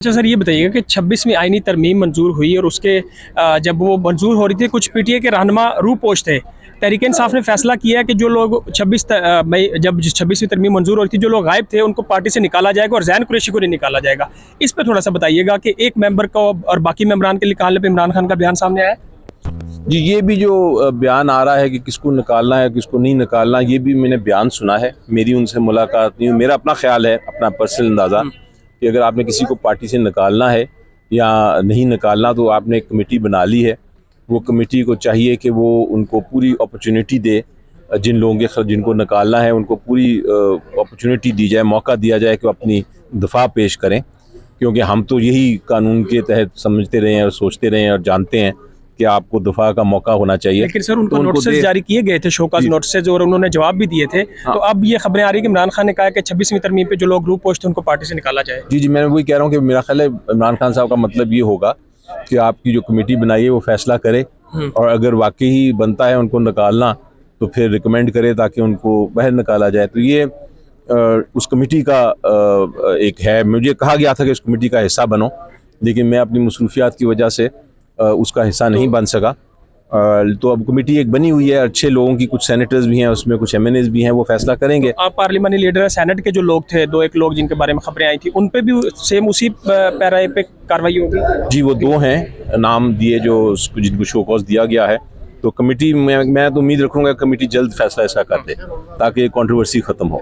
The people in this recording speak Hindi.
अच्छा सर, ये बताइएगा कि 26वीं आईनी तरमीम मंजूर हुई और उसके जब वो मंजूर हो रही थी, कुछ पीटीए के रहनुमा रूपोश थे। तहरीक इंसाफ ने फैसला किया कि जो लोग 26 मई जब 26वीं तरमीम मंजूर हो रही थी, जो लोग गायब थे उनको पार्टी से निकाला जाएगा और जैन कुरैशी को नहीं निकाला जाएगा। इस पर थोड़ा सा बताइएगा कि एक मेंबर को और बाकी मेंबरान के निकालने पर इमरान खान का बयान सामने आया। जी, ये भी जो बयान आ रहा है कि किसको निकालना है किसको नहीं निकालना, ये भी मैंने बयान सुना है। मेरी उनसे मुलाकात नहीं हुई। मेरा अपना ख्याल है, अपना पर्सनल अंदाज़ा, कि अगर आपने किसी को पार्टी से निकालना है या नहीं निकालना तो आपने एक कमेटी बना ली है। वो कमेटी को चाहिए कि वो उनको पूरी अपॉर्चुनिटी दे, जिन लोगों के जिनको निकालना है उनको पूरी अपॉर्चुनिटी दी जाए, मौका दिया जाए कि वो अपनी दफ़ा पेश करें। क्योंकि हम तो यही कानून के तहत समझते रहे हैं और सोचते रहे हैं और जानते हैं कि आपको दफा का मौका होना चाहिए। लेकिन सर उनको नोटिस जारी किए गए थे, शोकाज नोटिस, और उन्होंने जवाब भी दिए थे। हाँ। तो अब ये खबरें आ रही है कि इमरान खान ने कहा कि 26वीं तरमीम पे जो लोग ग्रुप पोस्ट थे उनको पार्टी से निकाला जाए। जी, मैं वही कह रहा हूँ कि मेरा ख्याल है इमरान खान साहब का मतलब ये होगा कि आपकी जो कमेटी बनाई है वो फैसला करे और अगर वाकई ही बनता है उनको निकालना तो फिर रिकमेंड करे ताकि उनको बाहर निकाला जाए। तो ये उस कमेटी का एक है। मुझे कहा गया था कि उस कमेटी का हिस्सा बनो, लेकिन मैं अपनी मसरूफियात की वजह से उसका हिस्सा नहीं बन सका। तो अब कमेटी एक बनी हुई है, अच्छे लोगों की, कुछ सेनेटर्स भी हैं उसमें, कुछ एमएनएस भी हैं, वो फैसला करेंगे। तो आप पार्लियामानी लीडर है, सेनेट के जो लोग थे, दो एक लोग जिनके बारे में खबरें आई थी, उन पे भी सेम उसी पैरा पे कार्रवाई होगी? जी, वो दो हैं नाम दिए जो जिनको शोकॉज दिया गया है। तो कमेटी मैं तो उम्मीद रखूँगा कमेटी जल्द फैसला इसका कर दे ताकि कंट्रोवर्सी ख़त्म हो।